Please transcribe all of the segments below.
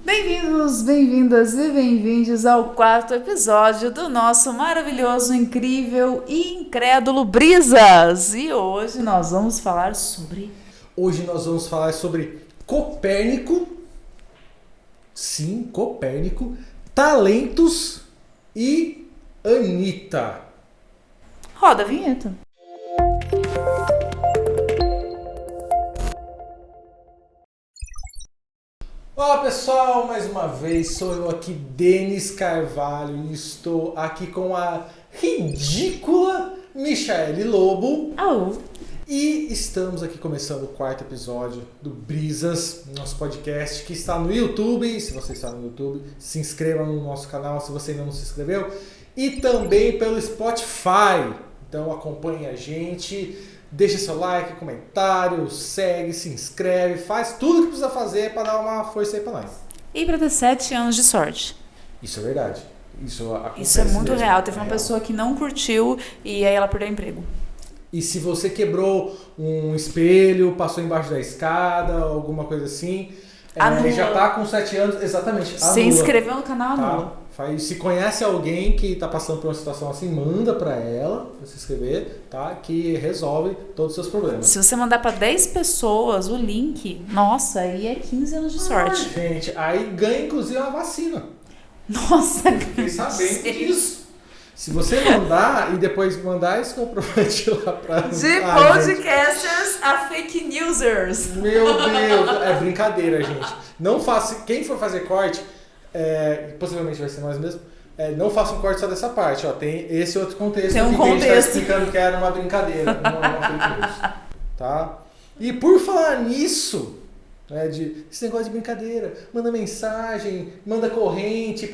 Bem-vindos, bem-vindas e bem-vindos ao quarto episódio do nosso maravilhoso, incrível e incrédulo Brisas. E hoje nós vamos falar sobre... Copérnico. Sim, Copérnico. Talentos e Anitta. Roda a vinheta. Olá pessoal, mais uma vez sou eu aqui, Denis Carvalho, e estou aqui com a ridícula Michaele Lobo. Alô. E estamos aqui começando o quarto episódio do Brisas, nosso podcast que está no YouTube. Se você está no YouTube, se inscreva no nosso canal se você ainda não se inscreveu. E também pelo Spotify. Então acompanhe a gente, deixa seu like, comentário, segue, se inscreve, faz tudo que precisa fazer para dar uma força aí para nós. E para ter 7 anos de sorte. Isso é verdade. Isso é muito mesmo. real. Teve uma pessoa que não curtiu e aí ela perdeu o emprego. E se você quebrou um espelho, passou embaixo da escada, alguma coisa assim, já tá com 7 anos, exatamente. Se inscreveu no canal, anula. Tá? Se conhece alguém que tá passando por uma situação assim, manda pra ela se inscrever, tá? Que resolve todos os seus problemas. Se você mandar pra 10 pessoas o link, nossa, aí é 15 anos de sorte. Gente, aí ganha inclusive uma vacina. Nossa, fiquei sabendo disso. Se você mandar e depois mandar esse comprovante lá pra... De podcasters a fake newsers. Meu Deus, é brincadeira, gente. Não faça... Quem for fazer corte, possivelmente vai ser nós mesmos, não faça um corte só dessa parte. Ó, tem esse outro contexto. Tem um que a gente tá contexto. explicando que era uma brincadeira, não é uma fake news. Tá? E por falar nisso... esse negócio de brincadeira, manda mensagem, manda corrente,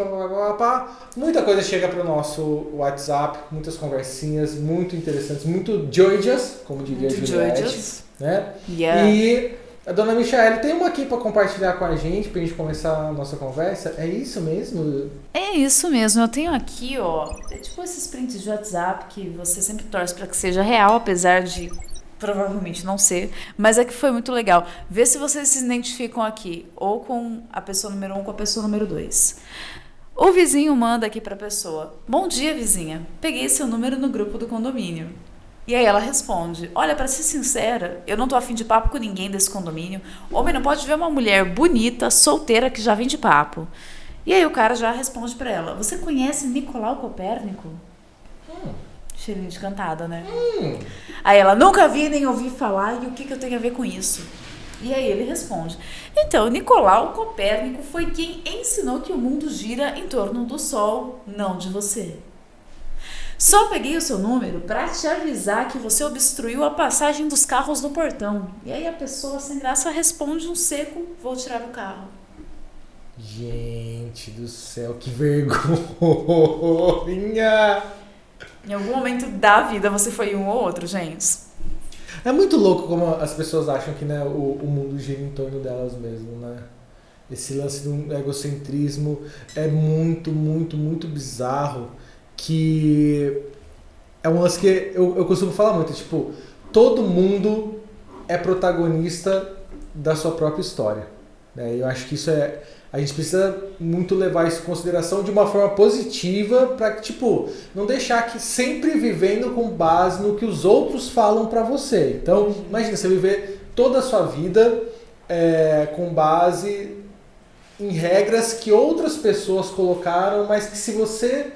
muita coisa chega pro nosso WhatsApp, muitas conversinhas muito interessantes, muito Georgias, como diria a Juliette, né? Yeah. E a dona Michaele tem uma aqui para compartilhar com a gente, pra gente começar a nossa conversa. É isso mesmo? É isso mesmo, eu tenho aqui, ó, tipo esses prints de WhatsApp que você sempre torce para que seja real, apesar de provavelmente não ser, mas é que foi muito legal. Vê se vocês se identificam aqui, ou com a pessoa número 1 ou com a pessoa número 2. O vizinho manda aqui pra pessoa: bom dia, vizinha, peguei seu número no grupo do condomínio. E aí ela responde: olha, pra ser sincera, eu não tô afim de papo com ninguém desse condomínio. Homem não pode ver uma mulher bonita, solteira, que já vem de papo. E aí o cara já responde pra ela: você conhece Nicolau Copérnico? Cheirinho de cantada, né? Aí ela: nunca vi nem ouvi falar, e o que eu tenho a ver com isso? E aí ele responde: então, Nicolau Copérnico foi quem ensinou que o mundo gira em torno do Sol, não de você. Só peguei o seu número para te avisar que você obstruiu a passagem dos carros no portão. E aí a pessoa sem graça responde um seco: vou tirar o carro. Gente do céu, que vergonha! Em algum momento da vida você foi um ou outro, gente. É muito louco como as pessoas acham que, né, o mundo gira em torno delas mesmo, né? Esse lance do egocentrismo é muito, muito, muito bizarro, que é um lance que eu costumo falar muito, tipo, todo mundo é protagonista da sua própria história, né? Eu acho que isso a gente precisa muito levar isso em consideração de uma forma positiva para que, tipo, não deixar que sempre vivendo com base no que os outros falam para você. Então, imagina você viver toda a sua vida com base em regras que outras pessoas colocaram, mas que se você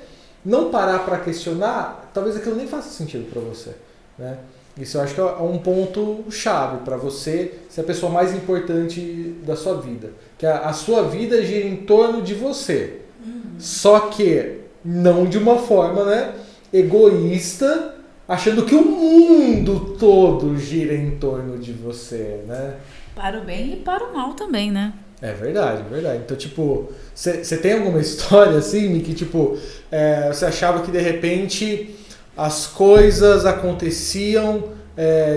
não parar para questionar, talvez aquilo nem faça sentido para você, né? Isso eu acho que é um ponto chave para você ser a pessoa mais importante da sua vida. Que a sua vida gira em torno de você. Só que não de uma forma, né, egoísta, achando que o mundo todo gira em torno de você, né? Para o bem e para o mal também, né? É verdade, é verdade. Então, tipo, você tem alguma história assim, que, tipo, você achava que de repente as coisas aconteciam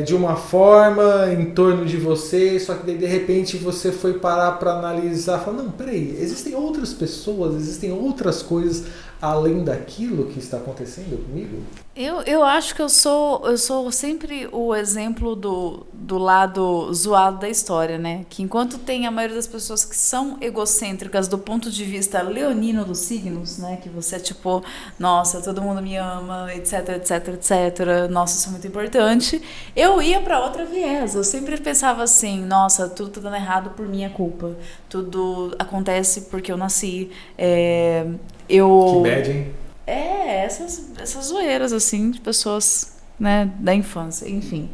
de uma forma em torno de você, só que de repente você foi parar para analisar, falar, não, peraí, existem outras pessoas, existem outras coisas além daquilo que está acontecendo comigo? Eu acho que eu sou sempre o exemplo do lado zoado da história, né? Que enquanto tem a maioria das pessoas que são egocêntricas do ponto de vista leonino dos signos, né? Que você é tipo, nossa, todo mundo me ama, etc, etc, etc. Nossa, isso é muito importante. Eu ia pra outra viés. Eu sempre pensava assim, nossa, tudo tá dando errado por minha culpa. Tudo acontece porque eu nasci. Que bad, hein? Essas zoeiras, assim, de pessoas, né, da infância, enfim.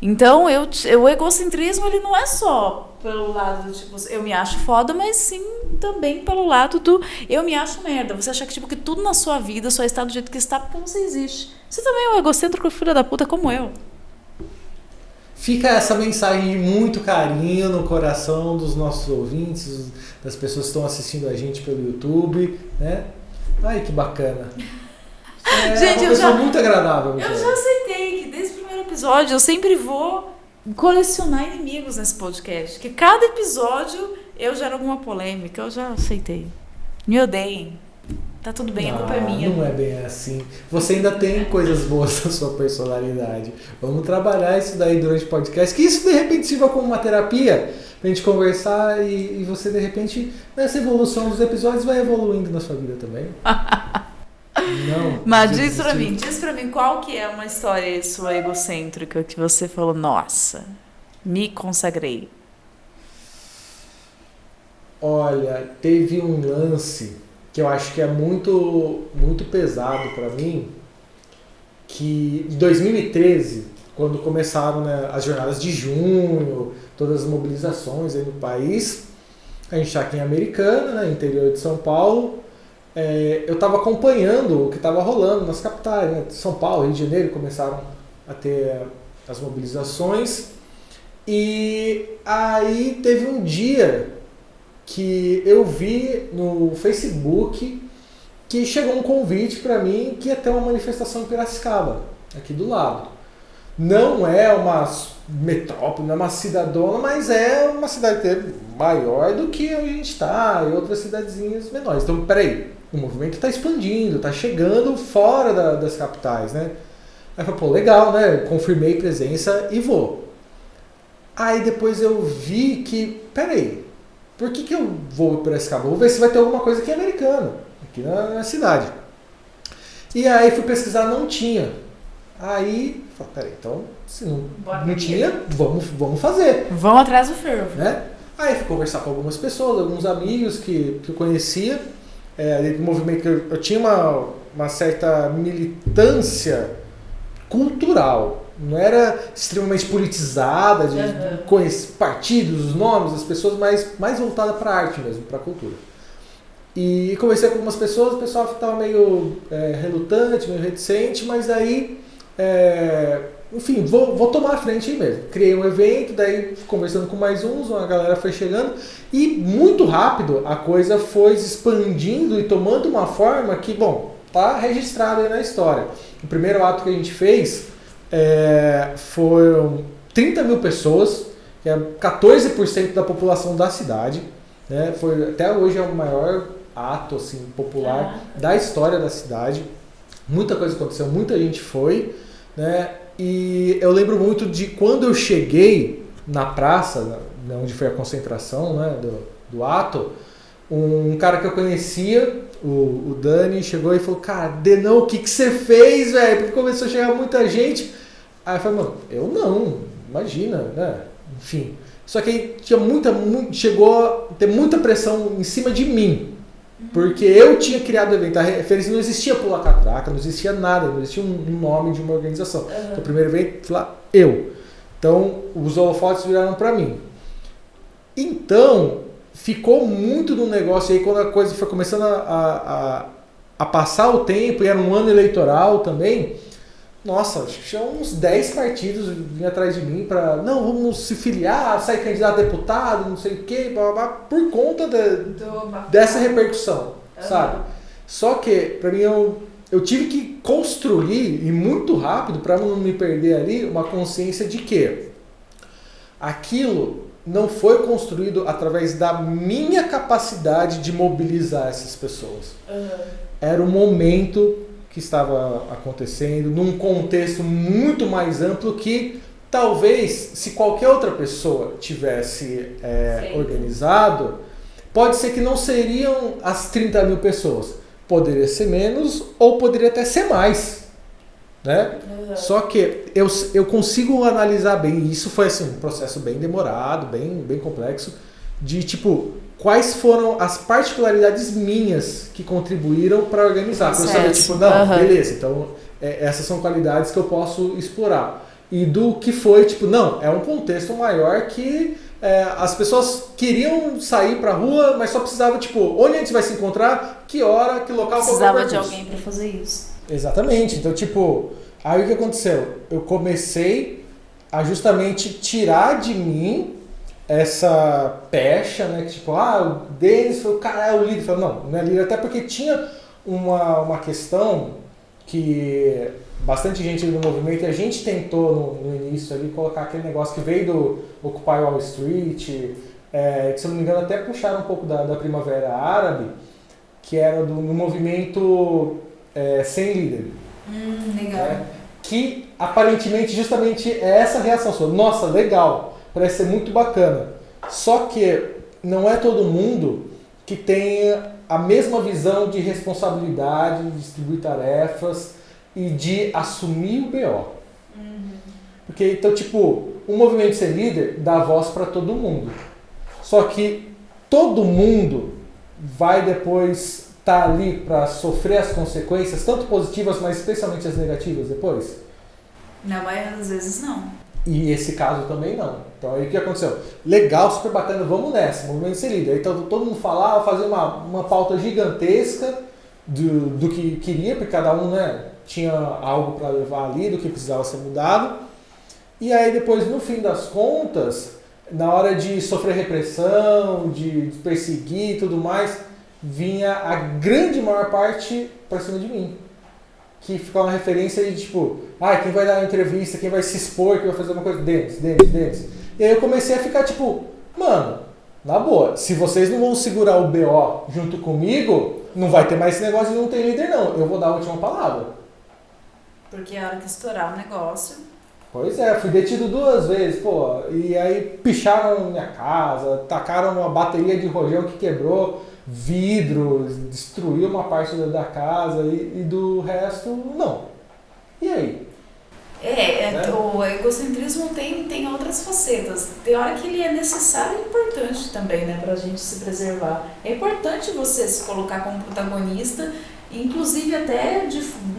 Então, o egocentrismo, ele não é só pelo lado do, tipo, eu me acho foda, mas sim também pelo lado do eu me acho merda. Você acha que, tipo, que tudo na sua vida só está do jeito que está porque você existe. Você também é um egocêntrico filho da puta como eu. Fica essa mensagem de muito carinho no coração dos nossos ouvintes, das pessoas que estão assistindo a gente pelo YouTube, né? Ai, que bacana. Gente, uma pessoa muito agradável. Eu já aceitei que desde o primeiro episódio eu sempre vou colecionar inimigos nesse podcast. Que cada episódio eu gero alguma polêmica. Eu já aceitei. Me odeiem. Tá tudo bem, a culpa é minha. Não é bem assim. Você ainda tem coisas boas na sua personalidade. Vamos trabalhar isso daí durante o podcast. Que isso de repente sirva como uma terapia pra gente conversar e você de repente, nessa evolução dos episódios, vai evoluindo na sua vida também. Não. Mas diz pra mim qual que é uma história sua egocêntrica que você falou, nossa, me consagrei. Olha, teve um lance que eu acho que é muito, muito pesado para mim, que em 2013, quando começaram, né, as jornadas de junho, todas as mobilizações aí no país, a gente está aqui em Americana, né, interior de São Paulo, eu estava acompanhando o que estava rolando nas capitais, né, São Paulo, Rio de Janeiro, começaram a ter as mobilizações, e aí teve um dia que eu vi no Facebook que chegou um convite para mim que ia ter uma manifestação em Piracicaba, aqui do lado. Não é uma metrópole, não é uma cidadona, mas é uma cidade maior do que onde a gente está e outras cidadezinhas menores. Então, peraí, o movimento está expandindo, está chegando fora das capitais, né? Aí eu falei, pô, legal, né? Confirmei presença e vou. Aí depois eu vi que, peraí, por que eu vou para Piracicaba? Vou ver se vai ter alguma coisa aqui americana, aqui na cidade. E aí fui pesquisar, não tinha. Aí, falei, peraí, então, se não tinha, vamos fazer. Vamos atrás do fervo. Né? Aí fui conversar com algumas pessoas, alguns amigos que eu conhecia, do movimento que eu tinha uma certa militância cultural. Não era extremamente politizada, de conhecer partidos, os nomes das pessoas, mas mais voltada para a arte mesmo, para a cultura. E conversei com algumas pessoas, o pessoal estava meio relutante, meio reticente, mas daí, enfim, vou tomar a frente aí mesmo. Criei um evento, daí conversando com mais uns, a galera foi chegando, e muito rápido a coisa foi se expandindo e tomando uma forma que, bom, tá registrado aí na história. O primeiro ato que a gente fez foram 30 mil pessoas, que é 14% da população da cidade, né? Até hoje é o maior ato assim, popular da história da cidade. Muita coisa aconteceu, muita gente foi, né? E eu lembro muito de quando eu cheguei na praça, onde foi a concentração, né, do ato, um cara que eu conhecia, o Dani, chegou e falou, cara, Denão, o que você fez, velho? Porque começou a chegar muita gente. Aí eu falei, mano, eu não, imagina, né? Enfim. Só que aí chegou a ter muita pressão em cima de mim. Porque eu tinha criado o evento. A referência não existia Pula Catraca, não existia nada, não existia um nome de uma organização. Então o primeiro evento, fui lá, eu. Então os holofotes viraram pra mim. Então, ficou muito no negócio aí quando a coisa foi começando a passar o tempo, e era um ano eleitoral também. Nossa, acho que tinha uns 10 partidos vinham atrás de mim para não, vamos se filiar, sair candidato a deputado, não sei o quê, blá, blá, blá, por conta dessa repercussão, sabe? Só que, para mim, eu tive que construir, e muito rápido, para não me perder ali, uma consciência de que aquilo não foi construído através da minha capacidade de mobilizar essas pessoas. Era um momento que estava acontecendo, num contexto muito mais amplo que talvez, se qualquer outra pessoa tivesse organizado, pode ser que não seriam as 30 mil pessoas. Poderia ser menos ou poderia até ser mais. Né? Uhum. Só que eu consigo analisar bem, e isso foi assim, um processo bem demorado, bem complexo, de tipo, quais foram as particularidades minhas que contribuíram para organizar. Para eu saber, tipo, não, beleza, então essas são qualidades que eu posso explorar. E do que foi, tipo, não, é um contexto maior que as pessoas queriam sair pra rua, mas só precisava, tipo, onde a gente vai se encontrar, que hora, que local, precisava de alguém para fazer isso. Exatamente. Então, tipo, aí o que aconteceu? Eu comecei a justamente tirar de mim essa pecha, né? Que tipo, o Denis foi o cara, o líder. Eu falei, não é líder, até porque tinha uma questão que bastante gente no movimento, e a gente tentou no início ali colocar aquele negócio que veio do Occupy Wall Street, que se eu não me engano até puxaram um pouco da Primavera Árabe, que era no movimento sem líder. Legal. Que aparentemente justamente é essa reação sua. Nossa, legal, parece ser muito bacana. Só que não é todo mundo que tem a mesma visão de responsabilidade, de distribuir tarefas e de assumir o BO. Porque, então, tipo, o movimento ser líder dá voz para todo mundo. Só que todo mundo vai depois estar ali para sofrer as consequências, tanto positivas, mas especialmente as negativas depois? Na maioria das vezes não. E esse caso também não. Então aí o que aconteceu? Legal, super bacana, vamos nessa, movimento ser líder. Então todo mundo falava, fazia uma pauta gigantesca do que queria, porque cada um, né, tinha algo para levar ali, do que precisava ser mudado. E aí depois, no fim das contas, na hora de sofrer repressão, de perseguir e tudo mais, vinha a grande maior parte pra cima de mim. Que ficava uma referência de tipo, quem vai dar uma entrevista, quem vai se expor, quem vai fazer uma coisa, Denis. E aí eu comecei a ficar tipo, mano, na boa, se vocês não vão segurar o BO junto comigo, não vai ter mais esse negócio de não ter líder não, eu vou dar a última palavra. Porque a hora que estourar o negócio... Pois é, fui detido 2 vezes, pô, e aí picharam minha casa, tacaram uma bateria de rojão que quebrou vidros, destruiu uma parte da casa e do resto, não. E aí? O egocentrismo tem outras facetas. Tem hora que ele é necessário e importante também, né, pra gente se preservar. É importante você se colocar como protagonista, inclusive até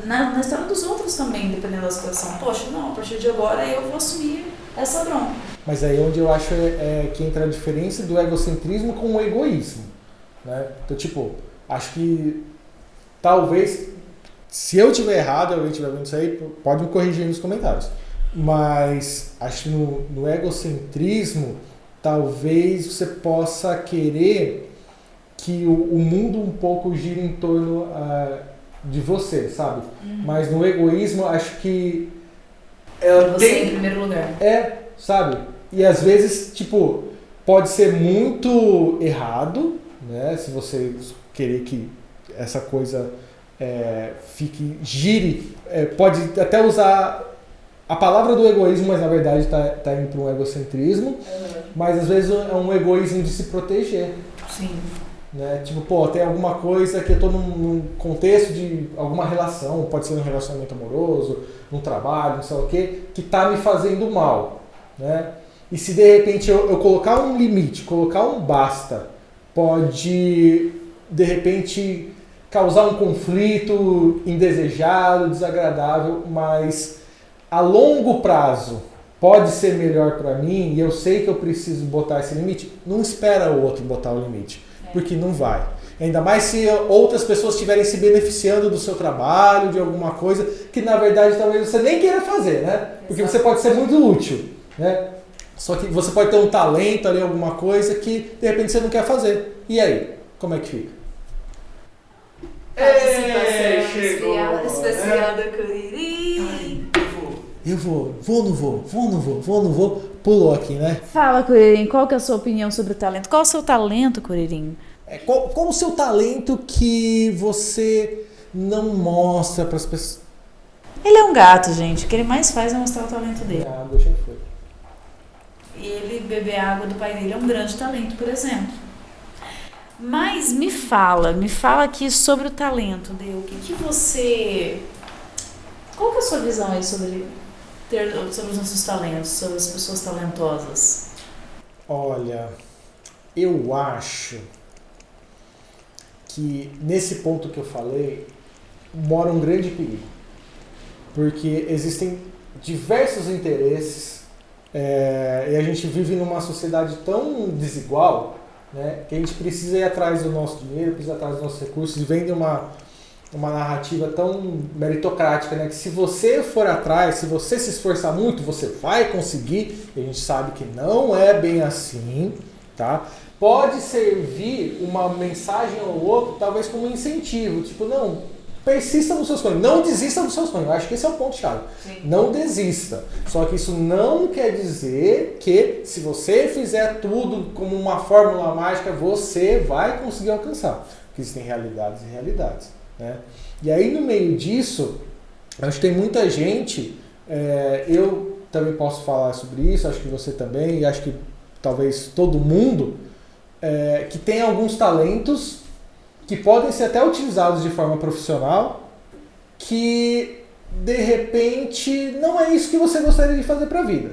na história dos outros também, dependendo da situação. Poxa, não, a partir de agora eu vou assumir essa bronca. Mas aí onde eu acho que entra a diferença do egocentrismo com o egoísmo. Né? Então, tipo, acho que talvez, se eu tiver errado, alguém estiver vendo isso aí, pode me corrigir nos comentários. Mas acho que no egocentrismo, talvez você possa querer que o mundo um pouco gire em torno de você, sabe? Mas no egoísmo, acho que você em primeiro lugar. Sabe? E às vezes, tipo, pode ser muito errado, né? Se você querer que essa coisa gire, pode até usar a palavra do egoísmo, mas na verdade tá indo para um egocentrismo, mas às vezes é um egoísmo de se proteger. Sim. Né? Tipo, tem alguma coisa que eu tô num contexto de alguma relação, pode ser um relacionamento amoroso, num trabalho, não sei o que tá me fazendo mal, né? E se de repente eu colocar um limite, colocar um basta, pode de repente causar um conflito indesejado, desagradável, mas a longo prazo pode ser melhor para mim e eu sei que eu preciso botar esse limite. Não espera o outro botar o limite, porque não vai. Ainda mais se outras pessoas estiverem se beneficiando do seu trabalho, de alguma coisa que na verdade talvez você nem queira fazer, né? Porque você pode ser muito útil, né? Só que você pode ter um talento ali, alguma coisa que de repente você não quer fazer. E aí? Como é que fica? Chegou! Especial do Curirim! Eu vou, não vou. Pulou aqui, né? Fala, Curirim, qual que é a sua opinião sobre o talento? Qual é o seu talento, Curirim? Qual o seu talento que você não mostra para as pessoas. Ele é um gato, gente. O que ele mais faz é mostrar o talento dele. A água já foi. E ele beber a água do pai dele é um grande talento, por exemplo. Mas me fala aqui sobre o talento, Dê. O que você... Qual que é a sua visão aí sobre os nossos talentos, sobre as pessoas talentosas? Olha, eu acho que nesse ponto que eu falei mora um grande perigo. Porque existem diversos interesses e a gente vive numa sociedade tão desigual, né, que a gente precisa ir atrás do nosso dinheiro, precisa ir atrás dos nossos recursos, e vem de uma narrativa tão meritocrática, né, que se você for atrás, se você se esforçar muito, você vai conseguir, e a gente sabe que não é bem assim, tá? Pode servir uma mensagem ou outra, talvez como um incentivo, tipo, não, persista nos seus sonhos, não desista dos seus sonhos. Eu acho que esse é o ponto-chave. Não desista. Só que isso não quer dizer que se você fizer tudo como uma fórmula mágica, você vai conseguir alcançar. Porque existem realidades e realidades, né? E aí no meio disso, acho que tem muita gente, eu também posso falar sobre isso, acho que você também, e acho que talvez todo mundo, que tem alguns talentos que podem ser até utilizados de forma profissional, que de repente não é isso que você gostaria de fazer para a vida.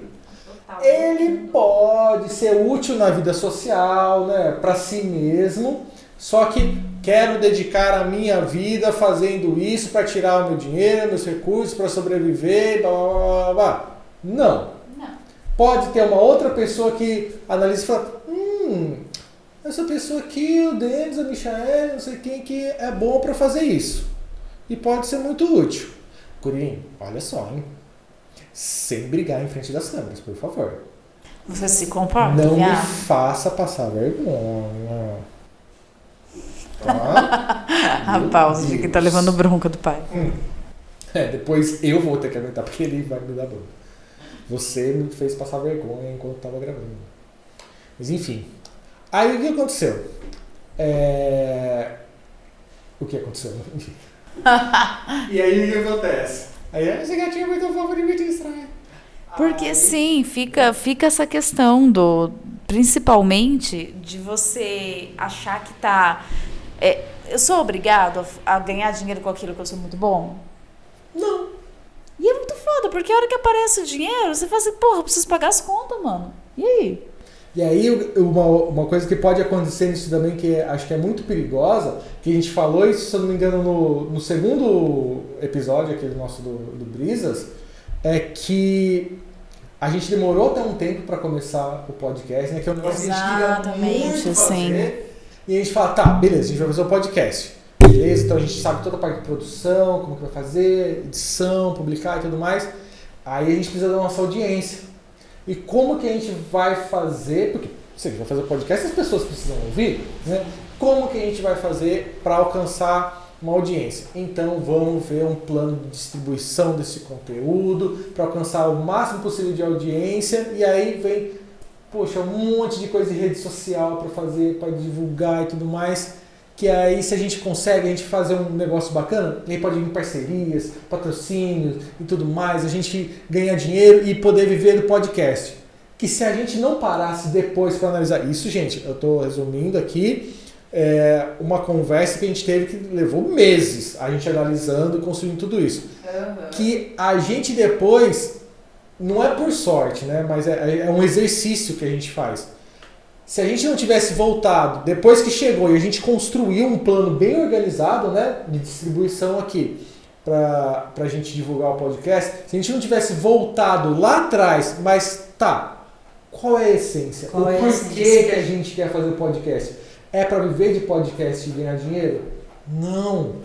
Ele pode ser útil na vida social, né, para si mesmo, só que quero dedicar a minha vida fazendo isso para tirar o meu dinheiro, meus recursos, para sobreviver, blá, blá, blá, blá. Não. Pode ter uma outra pessoa que analisa e fala, essa pessoa aqui, o Denis, a Michael, não sei quem, que é bom para fazer isso. E pode ser muito útil. Curim, olha só, hein? Sem brigar em frente das câmeras, por favor. Você se comporta? Não me faça passar vergonha. Tá? A pausa de quem tá levando bronca do pai. Depois eu vou ter que aguentar, porque ele vai me dar bronca. Você me fez passar vergonha enquanto estava gravando. Mas enfim. Aí o que aconteceu? O que aconteceu? E aí o que acontece? Aí esse gatinho é muito fofo de me distrair. Porque sim, fica essa questão principalmente de você achar que tá... eu sou obrigado a ganhar dinheiro com aquilo que eu sou muito bom? Não. E é muito foda, porque a hora que aparece o dinheiro, você fala assim, porra, eu preciso pagar as contas, mano. E aí? E aí uma coisa que pode acontecer nisso também, que acho que é muito perigosa, que a gente falou isso, se eu não me engano, no segundo episódio aqui nosso do Brisas, é que a gente demorou até um tempo para começar o podcast, né? Que é um negócio que a gente queria muito fazer. E a gente fala, tá, beleza, a gente vai fazer o podcast. Beleza, então a gente sabe toda a parte de produção, como que vai fazer, edição, publicar e tudo mais. Aí a gente precisa da nossa audiência. E como que a gente vai fazer, porque se a gente vai fazer o podcast, as pessoas precisam ouvir, né? Como que a gente vai fazer para alcançar uma audiência? Então vamos ver um plano de distribuição desse conteúdo para alcançar o máximo possível de audiência, e aí vem, poxa, um monte de coisa de rede social para fazer, para divulgar e tudo mais, que aí se a gente consegue, a gente fazer um negócio bacana, aí pode vir parcerias, patrocínios e tudo mais, a gente ganhar dinheiro e poder viver do podcast. Que se a gente não parasse depois para analisar isso, gente, eu estou resumindo aqui, uma conversa que a gente teve que levou meses, a gente analisando e construindo tudo isso. Que a gente depois, não é por sorte, né, mas é um exercício que a gente faz. Se a gente não tivesse voltado, depois que chegou e a gente construiu um plano bem organizado, né, de distribuição aqui, para a gente divulgar o podcast, se a gente não tivesse voltado lá atrás, mas tá, qual é a essência? O porquê que a gente quer fazer o podcast? É para viver de podcast e ganhar dinheiro? Não.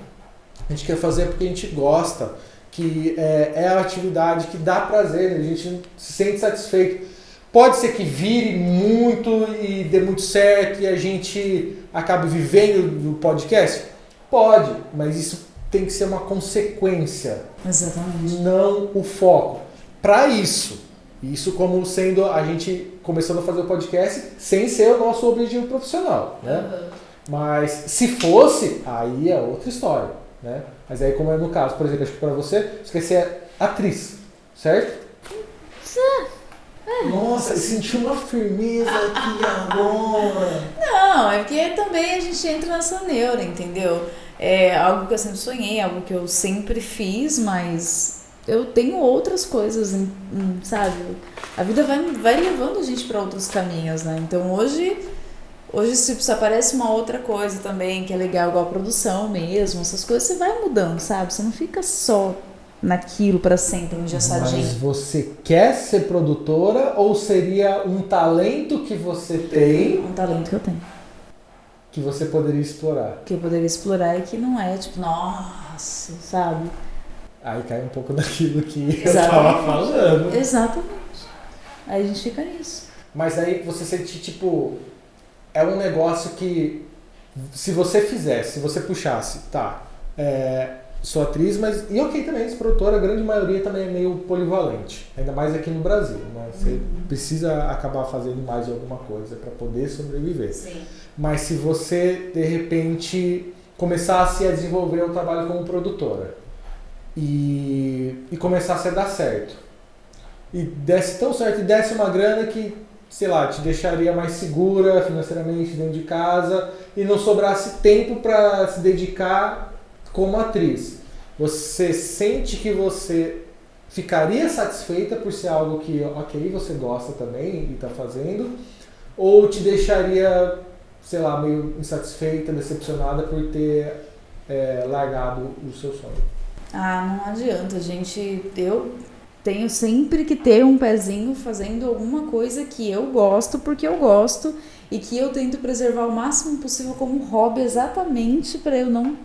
A gente quer fazer porque a gente gosta, que é a atividade que dá prazer, né? A gente se sente satisfeito. Pode ser que vire muito e dê muito certo e a gente acabe vivendo do podcast? Pode, mas isso tem que ser uma consequência. Exatamente. Não o foco. Para isso como sendo a gente começando a fazer o podcast sem ser o nosso objetivo profissional, né? Mas se fosse, aí é outra história. né? Mas aí, como é no caso, por exemplo, acho que pra você quer ser atriz, certo? Nossa, eu senti uma firmeza aqui agora. Não, é porque também a gente entra nessa neura, entendeu? É algo que eu sempre sonhei, algo que eu sempre fiz, mas eu tenho outras coisas, sabe? A vida vai levando a gente para outros caminhos, né? Então hoje se aparece uma outra coisa também que é legal, igual a produção mesmo, essas coisas, você vai mudando, sabe? Você não fica só naquilo para sempre, engessadinho. Mas você quer ser produtora ou seria um talento que você tem? Um talento que eu tenho. Que você poderia explorar. Que eu poderia explorar e que não é, tipo, nossa, sabe? Aí cai um pouco daquilo que eu Exatamente. tava falando. Exatamente. Aí a gente fica nisso. Mas aí você sente, tipo, é um negócio que se você fizesse, se você puxasse, tá, sou atriz, mas, e ok também, sou produtora, a grande maioria também é meio polivalente, ainda mais aqui no Brasil, né? Você precisa acabar fazendo mais de alguma coisa para poder sobreviver. Sim. Mas se você, de repente, começasse a desenvolver um trabalho como produtora e começasse a dar certo, e desse tão certo e desse uma grana que, sei lá, te deixaria mais segura financeiramente dentro de casa e não sobrasse tempo para se dedicar como atriz, você sente que você ficaria satisfeita por ser algo que, ok, você gosta também e está fazendo, ou te deixaria, sei lá, meio insatisfeita, decepcionada por ter largado o seu sonho? Ah, não adianta, gente. Eu tenho sempre que ter um pezinho fazendo alguma coisa que eu gosto, porque eu gosto, e que eu tento preservar o máximo possível como hobby, exatamente para eu não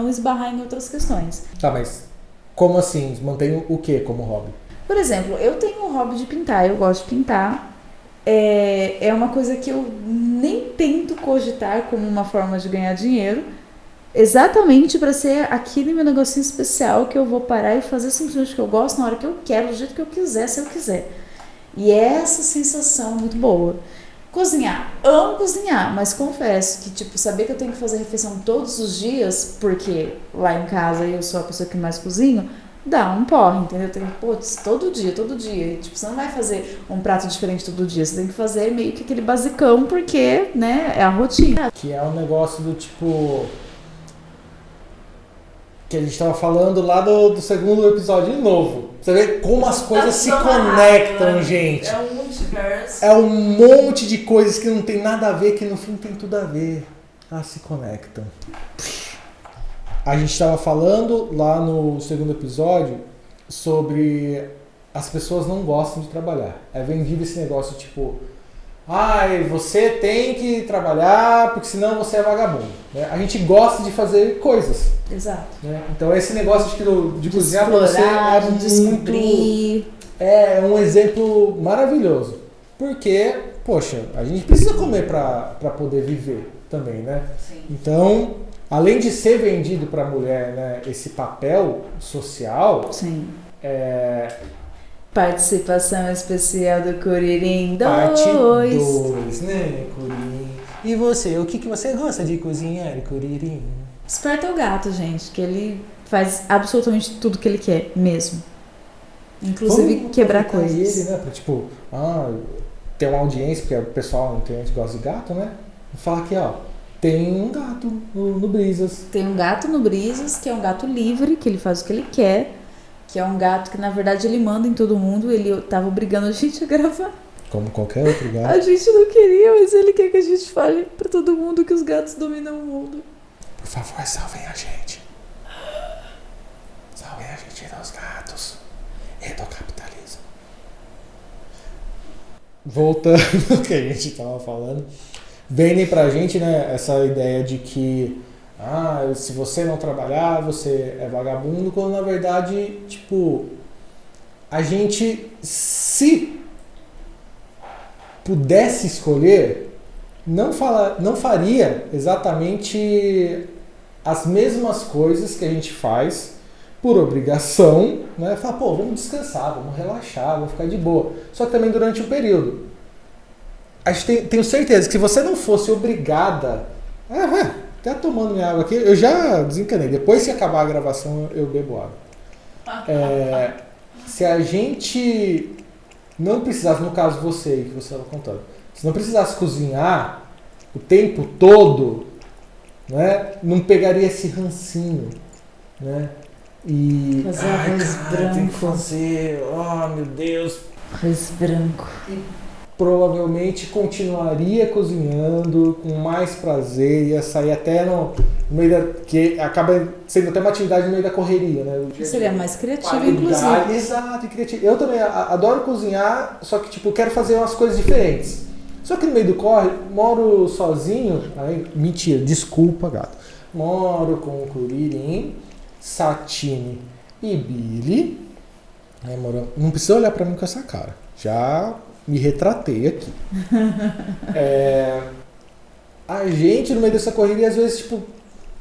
esbarrar em outras questões. Tá, mas como assim? Mantém o que como hobby? Por exemplo, eu tenho o hobby de pintar, eu gosto de pintar. É uma coisa que eu nem tento cogitar como uma forma de ganhar dinheiro, exatamente para ser aquele meu negocinho especial que eu vou parar e fazer simplesmente o que eu gosto na hora que eu quero, do jeito que eu quiser, se eu quiser. E essa sensação é muito boa. Cozinhar, amo cozinhar, mas confesso que, tipo, saber que eu tenho que fazer refeição todos os dias, porque lá em casa eu sou a pessoa que mais cozinho, dá um porre, entendeu? Tem que, putz, todo dia. E, tipo, você não vai fazer um prato diferente todo dia, você tem que fazer meio que aquele basicão, porque, né, é a rotina. Que é um negócio do tipo... que a gente estava falando lá do segundo episódio de novo. Você vê como as coisas se conectam, gente. É um multiverso. É um monte de coisas que não tem nada a ver, que no fim tem tudo a ver. Elas se conectam. A gente estava falando lá no segundo episódio sobre as pessoas não gostam de trabalhar. É vendido esse negócio tipo... ai, você tem que trabalhar porque senão você é vagabundo. Né? A gente gosta de fazer coisas. Exato. Né? Então esse negócio de cozinhar para você de descobrir. É um exemplo maravilhoso. Porque, poxa, a gente precisa comer para poder viver também, né? Sim. Então, além de ser vendido para a mulher, né, esse papel social... Sim. Participação especial do Curirim 2. Parte 2, né, Curirim? E você, o que você gosta de cozinhar, Curirim? Esperto é o gato, gente, que ele faz absolutamente tudo que ele quer, mesmo. Inclusive Vamos quebrar aproveitar coisas. ele, né, pra, tipo, ter uma audiência, porque o pessoal na internet gosta de gato, né? Vou falar aqui, ó, tem um gato no Brisas. Tem um gato no Brisas, que é um gato livre, que ele faz o que ele quer. Que é um gato que, na verdade, ele manda em todo mundo. Ele tava obrigando a gente a gravar. Como qualquer outro gato. A gente não queria, mas ele quer que a gente fale pra todo mundo que os gatos dominam o mundo. Por favor, salvem a gente. Salvem a gente dos gatos e do capitalismo. Voltando ao que a gente tava falando. Vendem pra gente, né, essa ideia de que se você não trabalhar, você é vagabundo, quando na verdade, tipo, a gente, se pudesse escolher, não faria exatamente as mesmas coisas que a gente faz por obrigação, né? Falar, pô, vamos descansar, vamos relaxar, vamos ficar de boa. Só que também durante o período. A gente tenho certeza que se você não fosse obrigada... até tomando minha água aqui, eu já desencanei. Depois que acabar a gravação, eu bebo água. Se a gente não precisasse, no caso você aí, que você estava contando, se não precisasse cozinhar o tempo todo, né, não pegaria esse rancinho, né? E fazer arroz branco. Tem que fazer, oh meu Deus. Arroz branco. E provavelmente continuaria cozinhando com mais prazer, ia sair até no meio da... que acaba sendo até uma atividade no meio da correria, né? Seria mais criativo, inclusive. Exato, e criativo. Eu também adoro cozinhar, só que tipo, quero fazer umas coisas diferentes. Só que no meio do corre, moro sozinho, aí, mentira, desculpa, gato. Moro com o Curirim, Satine e Billy. Aí, não precisa olhar pra mim com essa cara. Já me retratei aqui. A gente, no meio dessa corrida, às vezes, tipo,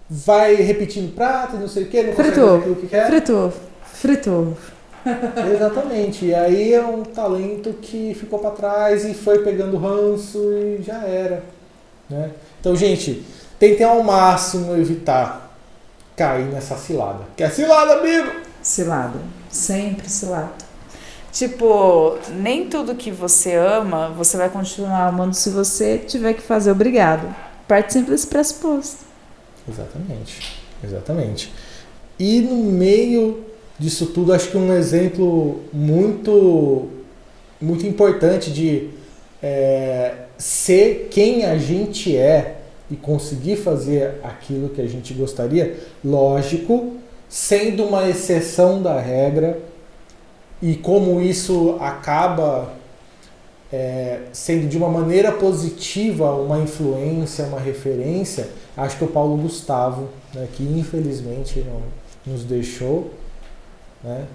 vai repetindo prato, não sei o quê, não consegue fazer aquilo que quer. Fritou. Exatamente. E aí é um talento que ficou pra trás e foi pegando ranço e já era, né? Então, gente, tentem ao máximo evitar cair nessa cilada. Que é cilada, amigo! Cilada. Sempre cilada. Tipo, nem tudo que você ama, você vai continuar amando se você tiver que fazer obrigado. Parte sempre desse pressuposto. Exatamente. E no meio disso tudo, acho que um exemplo muito, muito importante de ser quem a gente é e conseguir fazer aquilo que a gente gostaria, lógico, sendo uma exceção da regra, e como isso acaba sendo de uma maneira positiva uma influência, uma referência, acho que o Paulo Gustavo, né, que infelizmente não nos deixou, né,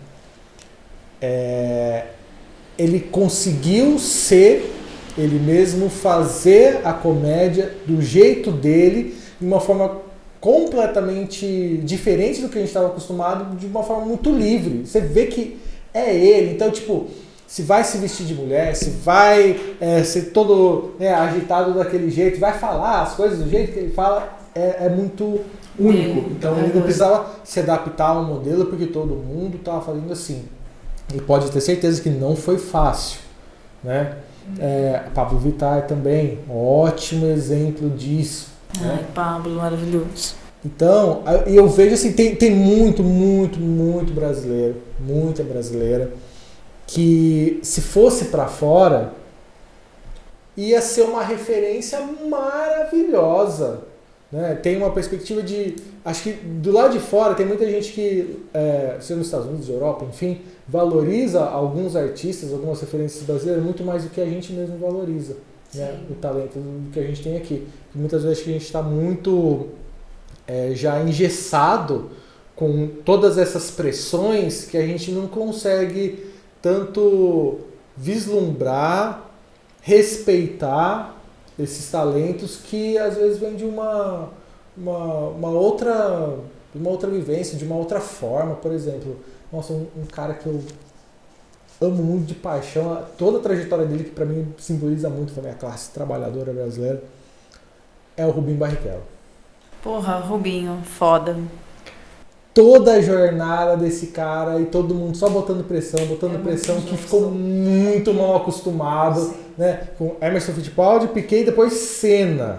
ele conseguiu ser ele mesmo, fazer a comédia do jeito dele, de uma forma completamente diferente do que a gente estava acostumado, de uma forma muito livre. Você vê que é ele. Então, tipo, se vai se vestir de mulher, se vai ser todo agitado daquele jeito, vai falar as coisas do jeito que ele fala, é muito único. Então, ele não precisava se adaptar ao modelo, porque todo mundo estava fazendo assim. E pode ter certeza que não foi fácil, né? Pablo Vittar também, ótimo exemplo disso. Ai, né? Pablo, maravilhoso. Então, eu vejo assim, tem muito brasileiro, muita brasileira, que se fosse para fora, ia ser uma referência maravilhosa, né? Tem uma perspectiva de... Acho que do lado de fora tem muita gente que, seja nos Estados Unidos, Europa, enfim, valoriza alguns artistas, algumas referências brasileiras muito mais do que a gente mesmo valoriza, né? O talento que a gente tem aqui. E muitas vezes que a gente está muito já engessado com todas essas pressões que a gente não consegue tanto vislumbrar, respeitar esses talentos que às vezes vêm de uma outra vivência, de uma outra forma. Por exemplo, nossa, um cara que eu amo muito de paixão, toda a trajetória dele que para mim simboliza muito também a classe trabalhadora brasileira, é o Rubinho Barrichello. Porra, Rubinho, foda. Toda a jornada desse cara e todo mundo só botando pressão, que ficou muito mal acostumado, né? Com Emerson Fittipaldi, Piquet e depois Senna,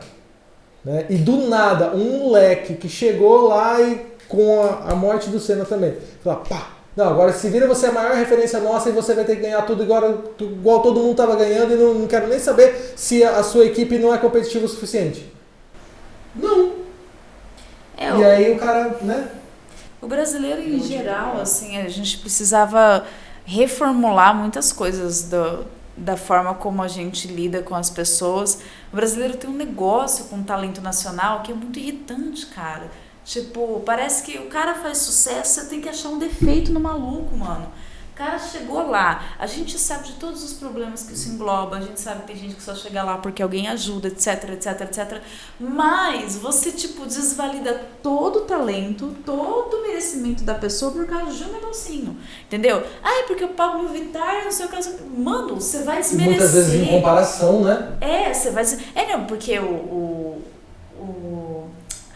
né? E do nada, um moleque que chegou lá e com a morte do Senna também, fala, pá, não, agora se vira, você é a maior referência nossa e você vai ter que ganhar tudo igual todo mundo estava ganhando e não quero nem saber se a sua equipe não é competitiva o suficiente. Não. E aí o cara, né? O brasileiro em geral, assim, a gente precisava reformular muitas coisas da forma como a gente lida com as pessoas. O brasileiro tem um negócio com talento nacional que é muito irritante, cara. Tipo, parece que o cara faz sucesso, você tem que achar um defeito no maluco, mano. O cara chegou lá, a gente sabe de todos os problemas que isso engloba, a gente sabe que tem gente que só chega lá porque alguém ajuda, etc. Mas você, tipo, desvalida todo o talento, todo o merecimento da pessoa por causa de um negocinho, entendeu? Ah, é porque o Pablo Vittar, não sei o que... Mano, você vai desmerecer. Muitas vezes em comparação, né? Você vai dizer... não, porque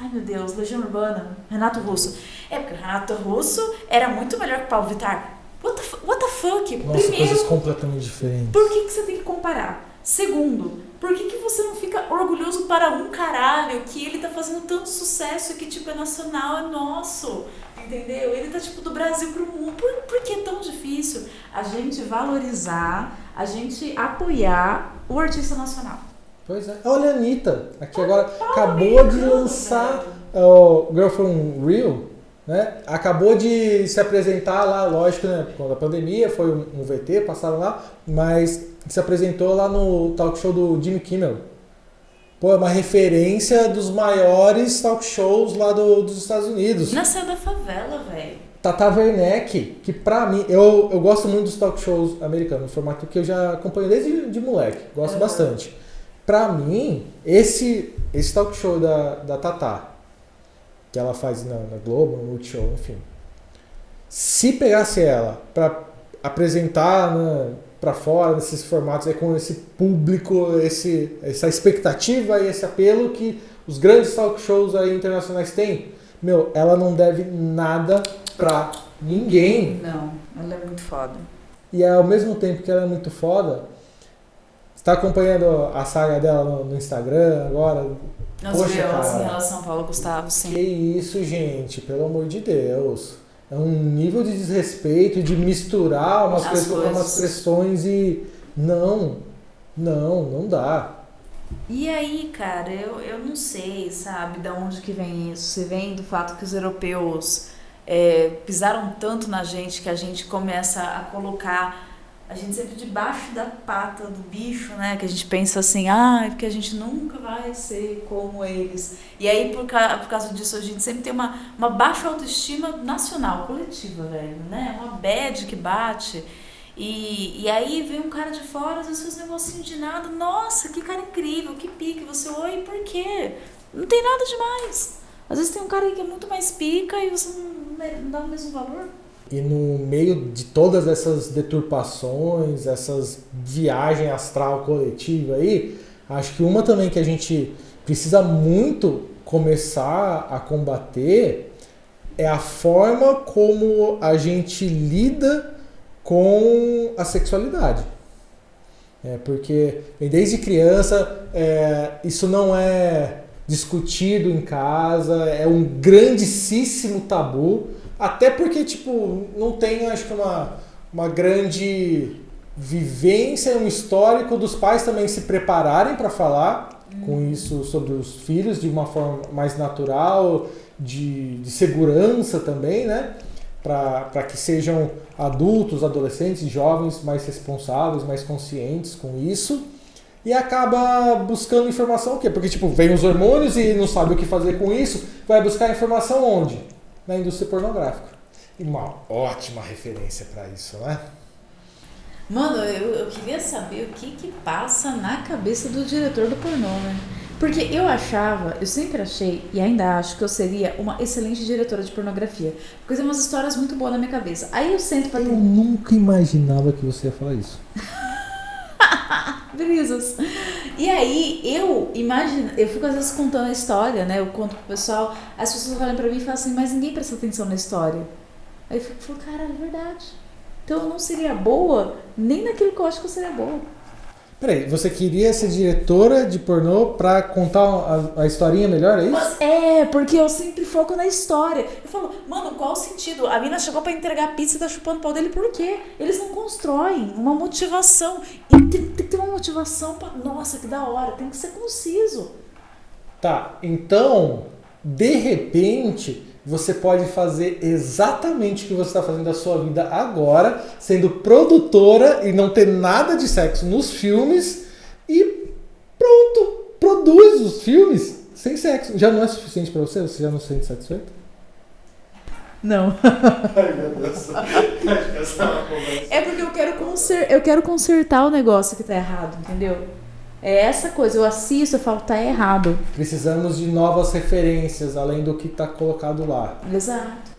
Ai, meu Deus, Legião Urbana, Renato Russo. É, porque o Renato Russo era muito melhor que o Paulo Vittar. What the fuck? Nossa, Primeiro, coisas completamente diferentes. por que você tem que comparar? Segundo, por que você não fica orgulhoso para um caralho que ele tá fazendo tanto sucesso que, tipo, é nacional, é nosso, entendeu? Ele tá, tipo, do Brasil pro mundo. Por que é tão difícil a gente valorizar, a gente apoiar o artista nacional? Pois é. Olha a Anitta, aqui agora, acabou de lançar o Girl From Rio, né? Acabou de se apresentar lá, lógico, né? Quando a pandemia, foi um VT, passaram lá, mas se apresentou lá no talk show do Jimmy Kimmel. Pô, é uma referência dos maiores talk shows lá dos Estados Unidos. Nasceu da favela, velho. Tata Werneck, que pra mim, eu gosto muito dos talk shows americanos, um formato que eu já acompanho desde de moleque, gosto bastante. Pra mim, esse talk show da Tata, que ela faz na Globo, no Multishow, enfim, se pegasse ela pra apresentar, né, pra fora, nesses formatos aí, com esse público, essa expectativa e esse apelo que os grandes talk shows aí internacionais têm, meu, ela não deve nada pra ninguém. Não, ela é muito foda. E ao mesmo tempo que ela é muito foda, você tá acompanhando a saga dela no Instagram agora? Nos Poxa, reels em cara, relação ao Paulo Gustavo, sim. que isso, gente, pelo amor de Deus. É um nível de desrespeito, de misturar umas coisas com umas expressões e não dá. E aí, cara, eu não sei, sabe, de onde que vem isso. Se vem do fato que os europeus pisaram tanto na gente que a gente começa a colocar a gente sempre debaixo da pata do bicho, né? Que a gente pensa assim, porque a gente nunca vai ser como eles. E aí, por causa disso, a gente sempre tem uma baixa autoestima nacional, coletiva, velho, né? Uma bad que bate. E aí vem um cara de fora, às vezes faz um negocinho de nada. Nossa, que cara incrível, que pique. Você, oi, por quê? Não tem nada demais. Às vezes tem um cara que é muito mais pica e você não dá o mesmo valor. E no meio de todas essas deturpações, essas viagens astral coletiva aí, acho que uma também que a gente precisa muito começar a combater é a forma como a gente lida com a sexualidade. Porque desde criança isso não é discutido em casa, é um grandíssimo tabu. Até porque, tipo, não tem, acho que uma grande vivência, um histórico dos pais também se prepararem para falar com isso sobre os filhos de uma forma mais natural, de segurança também, né? Para que sejam adultos, adolescentes, jovens mais responsáveis, mais conscientes com isso. E acaba buscando informação o quê? Porque, tipo, vem os hormônios e não sabe o que fazer com isso, vai buscar informação onde? Na indústria pornográfica. E uma ótima referência para isso, né? Mano, eu queria saber o que passa na cabeça do diretor do pornô, né? Porque eu sempre achei, e ainda acho que eu seria uma excelente diretora de pornografia. Porque tem umas histórias muito boas na minha cabeça. Aí eu sento pra... Eu nunca imaginava que você ia falar isso. Brisas. E aí, eu fico às vezes contando a história, né? Eu conto pro pessoal, as pessoas olham pra mim e falam assim, mas ninguém presta atenção na história. Aí eu fico, caralho, é verdade. Então eu não seria boa nem naquilo que eu acho que eu seria boa. Peraí, você queria ser diretora de pornô pra contar a historinha melhor, é isso? Mas porque eu sempre foco na história. Eu falo, mano, qual o sentido? A mina chegou pra entregar pizza e tá chupando o pau dele, por quê? Eles não constroem uma motivação. E tem que ter uma motivação pra... Nossa, que da hora, tem que ser conciso. Tá, então, de repente, você pode fazer exatamente o que você está fazendo da sua vida agora, sendo produtora e não ter nada de sexo nos filmes e pronto, produz os filmes sem sexo. Já não é suficiente para você? Você já não se sente satisfeito? Não. Ai, meu Deus. É porque eu quero consertar o negócio que tá errado, entendeu? É essa coisa, eu assisto, eu falo, tá errado. Precisamos de novas referências, além do que tá colocado lá. Exato.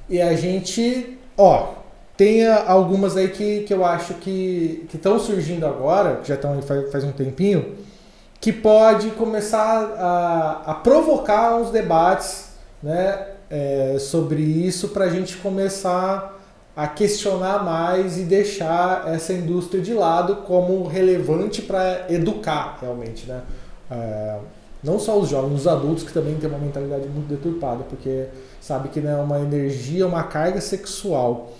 E a gente, tem algumas aí que eu acho que estão surgindo agora, que já estão aí faz um tempinho, que pode começar a provocar uns debates, né, sobre isso, para a gente começar a questionar mais e deixar essa indústria de lado como relevante para educar realmente, né? Não só os jovens, os adultos que também têm uma mentalidade muito deturpada, porque sabe que, né, uma energia, uma carga sexual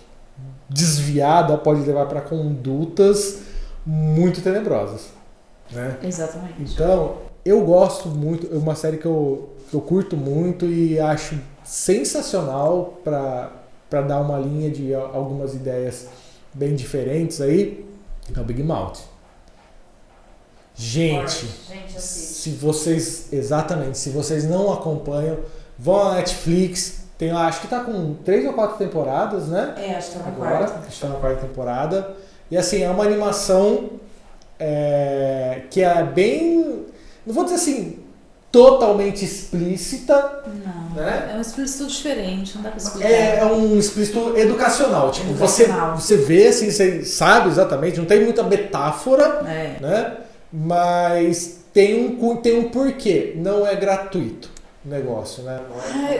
desviada pode levar para condutas muito tenebrosas, né? Exatamente. Então, eu gosto muito, é uma série que eu curto muito e acho sensacional para dar uma linha de algumas ideias bem diferentes aí, é o Big Mouth. Gente, se vocês não acompanham, vão na Netflix, tem lá, acho que tá com 3 ou 4 temporadas, né? Acho que tá na Agora, quarta. acho que tá na 4ª temporada. E assim, é uma animação que é bem, não vou dizer assim, totalmente explícita. Não, né? é um explícito diferente, não dá pra explicar. É um explícito educacional. Tipo, Educacional. Você vê, assim, você sabe exatamente, não tem muita metáfora, né? Mas tem um porquê. Não é gratuito o negócio, né?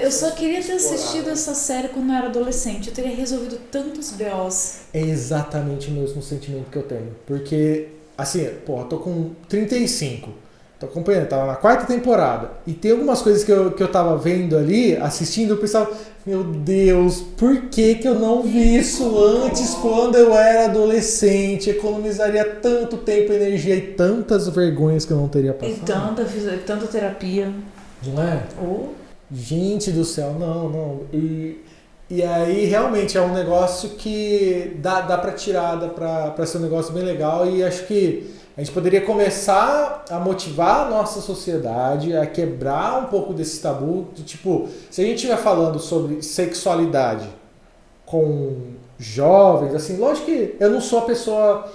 Eu só queria ter assistido essa série quando eu era adolescente. Eu teria resolvido tantos BOs. É exatamente o mesmo sentimento que eu tenho. Porque, assim, porra, tô com 35. Tô acompanhando, tava na 4ª temporada. E tem algumas coisas que eu tava vendo ali, assistindo, eu pensava, meu Deus, por que eu não vi isso antes quando eu era adolescente? Economizaria tanto tempo, energia e tantas vergonhas que eu não teria passado. E tanta terapia. Não é? Gente do céu, não. E aí realmente é um negócio que dá pra tirar, dá pra ser um negócio bem legal, e acho que a gente poderia começar a motivar a nossa sociedade a quebrar um pouco desse tabu de, tipo, se a gente estiver falando sobre sexualidade com jovens, assim, lógico que eu não sou a pessoa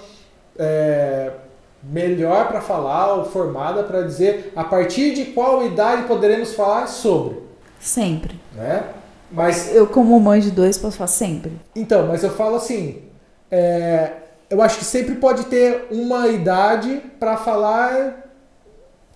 melhor para falar ou formada para dizer a partir de qual idade poderemos falar sobre. Sempre. Né? Mas eu, como mãe de 2, posso falar sempre. Então, mas eu falo assim, eu acho que sempre pode ter uma idade para falar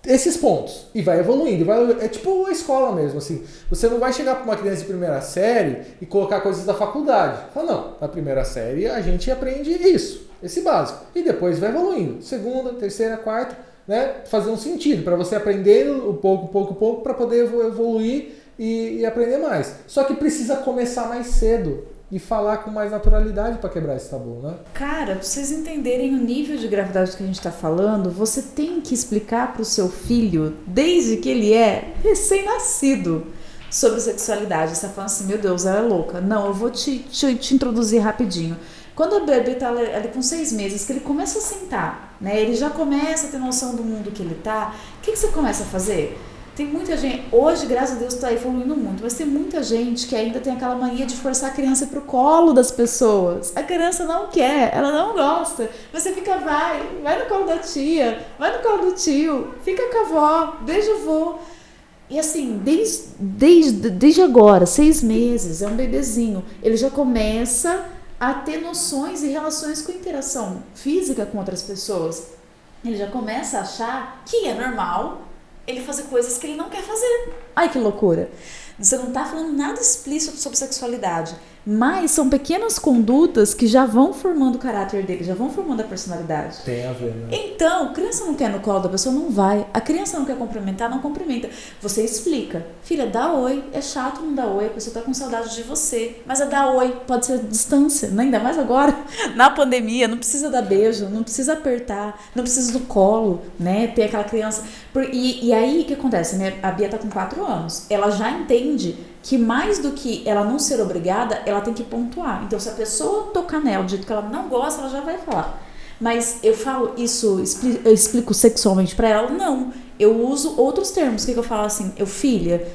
esses pontos. E vai evoluindo. É tipo a escola mesmo, assim. Você não vai chegar para uma criança de primeira série e colocar coisas da faculdade. Fala, não, na primeira série a gente aprende isso, esse básico. E depois vai evoluindo. 2ª, 3ª, 4ª, né? Fazer um sentido, para você aprender um pouco, para poder evoluir e aprender mais. Só que precisa começar mais cedo. E falar com mais naturalidade para quebrar esse tabu, né? Cara, pra vocês entenderem o nível de gravidade que a gente tá falando, você tem que explicar pro seu filho, desde que ele é recém-nascido, sobre sexualidade. Você tá falando assim, meu Deus, ela é louca. Não, eu vou te introduzir rapidinho. Quando o bebê tá ali com 6 meses, que ele começa a sentar, né? Ele já começa a ter noção do mundo que ele tá. O que você começa a fazer? Tem muita gente, hoje, graças a Deus, está evoluindo muito, mas tem muita gente que ainda tem aquela mania de forçar a criança pro colo das pessoas. A criança não quer, ela não gosta. Você fica, vai no colo da tia, vai no colo do tio, fica com a avó, beija o vô. E assim, desde agora, 6 meses, é um bebezinho, ele já começa a ter noções e relações com interação física com outras pessoas. Ele já começa a achar que é normal ele fazer coisas que ele não quer fazer. Ai, que loucura. Você não tá falando nada explícito sobre sexualidade, mas são pequenas condutas que já vão formando o caráter dele, já vão formando a personalidade. Tem a ver, né? Então, criança não quer no colo da pessoa, não vai. A criança não quer cumprimentar, não cumprimenta. Você explica. Filha, dá oi. É chato não dar oi, a pessoa tá com saudade de você. Mas é dar oi, pode ser distância, né? Ainda mais agora, na pandemia, não precisa dar beijo, não precisa apertar, não precisa do colo, né? Ter aquela criança... E aí, o que acontece, né? A Bia tá com 4 anos. Ela já entende que mais do que ela não ser obrigada, ela tem que pontuar. Então, se a pessoa tocar nela do jeito que ela não gosta, ela já vai falar. Mas eu falo isso, eu explico sexualmente pra ela? Não. Eu uso outros termos. O que eu falo assim? Filha,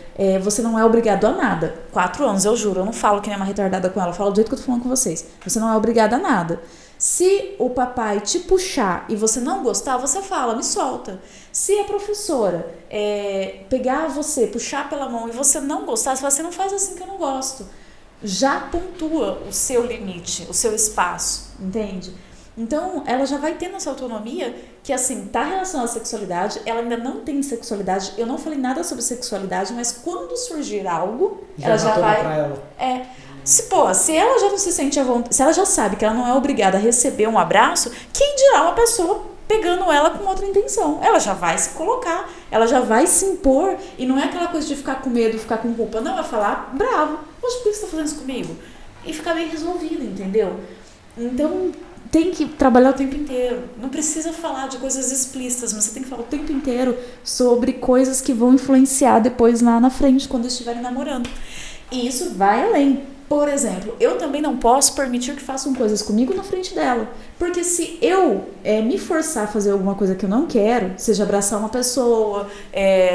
você não é obrigado a nada. 4 anos, eu juro. Eu não falo que nem uma retardada com ela. Eu falo do jeito que eu tô falando com vocês. Você não é obrigada a nada. Se o papai te puxar e você não gostar, você fala, me solta. Se a professora pegar você, puxar pela mão e você não gostar, você fala, você não faz assim que eu não gosto. Já pontua o seu limite, o seu espaço, entende? Então, ela já vai tendo essa autonomia que, assim, tá relacionada à sexualidade, ela ainda não tem sexualidade, eu não falei nada sobre sexualidade, mas quando surgir algo, ela já vai... Pra ela. Se ela já não se sente à vontade, se ela já sabe que ela não é obrigada a receber um abraço, quem dirá uma pessoa pegando ela com outra intenção? Ela já vai se colocar, ela já vai se impor, e não é aquela coisa de ficar com medo, ficar com culpa, não, é falar bravo, poxa, por que você tá fazendo isso comigo? E ficar bem resolvido, entendeu? Então, tem que trabalhar o tempo inteiro. Não precisa falar de coisas explícitas, mas você tem que falar o tempo inteiro sobre coisas que vão influenciar depois lá na frente, quando estiverem namorando. E isso vai além. Por exemplo, eu também não posso permitir que façam coisas comigo na frente dela. Porque se eu me forçar a fazer alguma coisa que eu não quero, seja abraçar uma pessoa,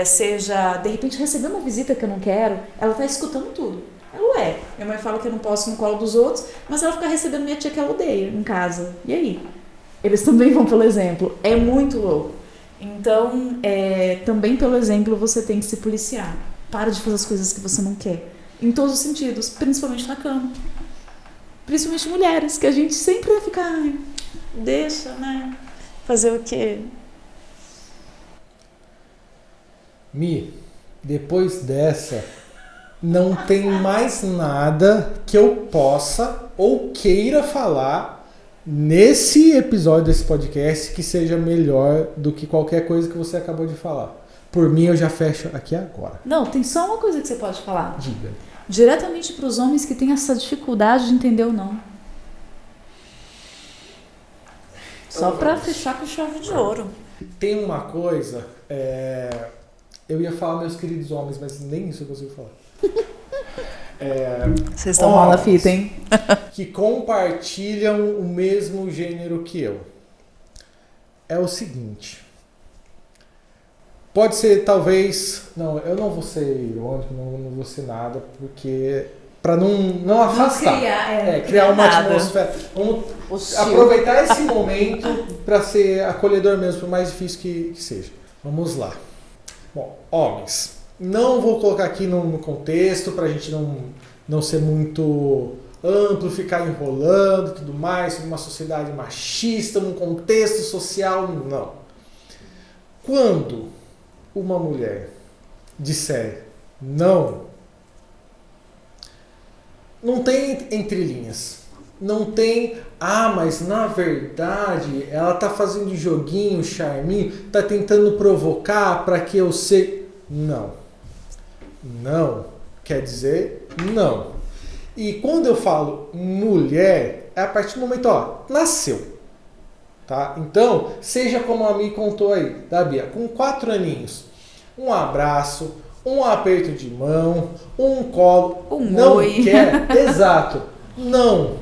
seja, de repente, receber uma visita que eu não quero, ela tá escutando tudo. Ela minha mãe fala que eu não posso ir no colo dos outros, mas ela fica recebendo minha tia que ela odeia em casa. E aí? Eles também vão pelo exemplo. É muito louco. Então, também pelo exemplo, você tem que se policiar. Para de fazer as coisas que você não quer. Em todos os sentidos, principalmente na cama. Principalmente mulheres, que a gente sempre vai ficar, deixa, né? Fazer o quê? Mi, depois dessa, não tem mais nada que eu possa ou queira falar nesse episódio desse podcast que seja melhor do que qualquer coisa que você acabou de falar. Por mim, eu já fecho aqui agora. Não, tem só uma coisa que você pode falar. Diga. Diretamente para os homens que têm essa dificuldade de entender ou não. Só para fechar com chave de ouro. Tem uma coisa, eu ia falar meus queridos homens, mas nem isso eu consigo falar. Vocês estão mal na fita, hein? Que compartilham o mesmo gênero que eu. É o seguinte. Pode ser, talvez... Não, eu não vou ser irônico, não vou ser nada, porque... Para não afastar. Criar uma atmosfera. Vamos aproveitar esse momento para ser acolhedor mesmo, por mais difícil que seja. Vamos lá. Bom, homens. Não vou colocar aqui no contexto, para a gente não ser muito amplo, ficar enrolando e tudo mais, sobre uma sociedade machista, num contexto social, não. Quando uma mulher disser não tem entrelinhas. Não tem, mas na verdade ela tá fazendo joguinho, charminho, tá tentando provocar para que eu sei. Não. Não quer dizer não. E quando eu falo mulher, é a partir do momento, nasceu. Tá? Então, seja como a Mi contou aí, da Bia, com 4 aninhos, um abraço, um aperto de mão, um colo, não oi. Quer, exato, não,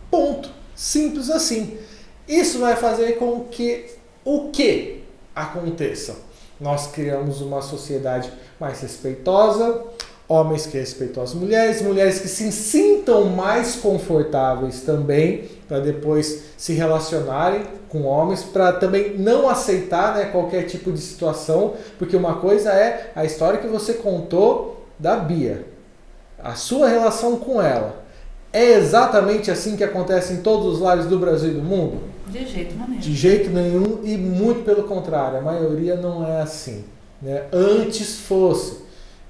ponto, simples assim. Isso vai fazer com que o que aconteça? Nós criamos uma sociedade mais respeitosa, homens que respeitam as mulheres, mulheres que se sintam mais confortáveis também, para depois se relacionarem com homens, para também não aceitar, né, qualquer tipo de situação, porque uma coisa é a história que você contou da Bia, a sua relação com ela. É exatamente assim que acontece em todos os lares do Brasil e do mundo? De jeito nenhum. De jeito nenhum, e muito pelo contrário, a maioria não é assim, né? Antes fosse.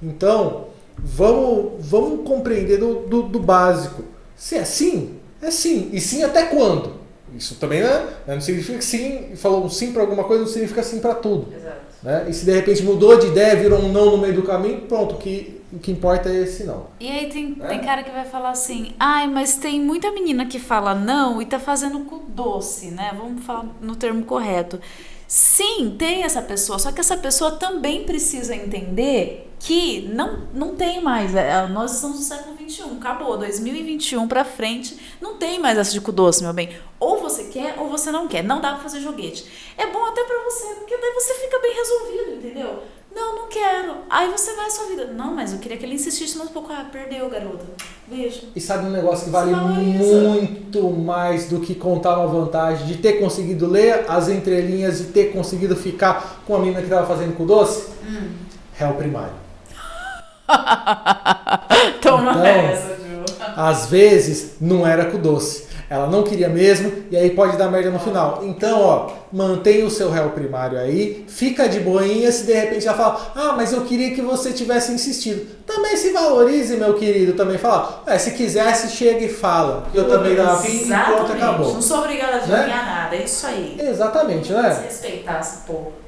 Então, vamos compreender do básico. Se é sim, é sim. E sim até quando? Isso também não significa que sim, falou um sim para alguma coisa, não significa sim para tudo. Exato. Né? E se de repente mudou de ideia, virou um não no meio do caminho, pronto, o que importa é esse não. E aí tem cara que vai falar assim, mas tem muita menina que fala não e tá fazendo com doce, né? Vamos falar no termo correto. Sim, tem essa pessoa, só que essa pessoa também precisa entender que não tem mais, nós estamos no século XXI, acabou, 2021 pra frente, não tem mais essa de cu doce, meu bem. Ou você quer ou você não quer, não dá pra fazer joguete. É bom até pra você, porque daí você fica bem resolvido, entendeu? Não quero. Aí você vai à sua vida. Não, mas eu queria que ele insistisse mais um pouco. Perdeu, garota. Beijo. E sabe um negócio que vale muito mais do que contar uma vantagem de ter conseguido ler as entrelinhas e ter conseguido ficar com a menina que tava fazendo com o doce? Réu primário. Toma então, essa, Ju. Às vezes não era com doce. ela não queria mesmo, e aí pode dar merda no final. Então, ó, mantenha o seu réu primário aí, fica de boinha se de repente ela fala, ah, mas eu queria que você tivesse insistido. Também se valorize, meu querido, também fala, se quisesse, chega e fala. Eu também dava fim e pronto, acabou. Não sou obrigada a adivinhar nada, é isso aí. Exatamente, né? Se respeitar essa porra.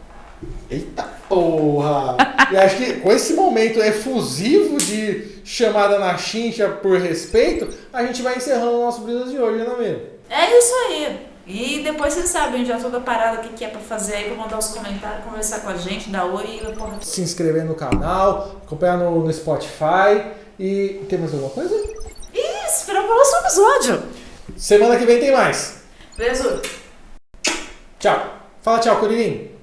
Eita porra! E acho que com esse momento efusivo de chamada na chincha por respeito, a gente vai encerrando o nosso Brisas de hoje, né, mesmo? É isso aí. E depois vocês sabem já toda a parada, o que é pra fazer aí, pra mandar os comentários, conversar com a gente, dar oi e porra. Se inscrever no canal, acompanhar no Spotify e... Tem mais alguma coisa? E esperar o próximo episódio. Semana que vem tem mais. Beijo. Tchau. Fala tchau, Curirim.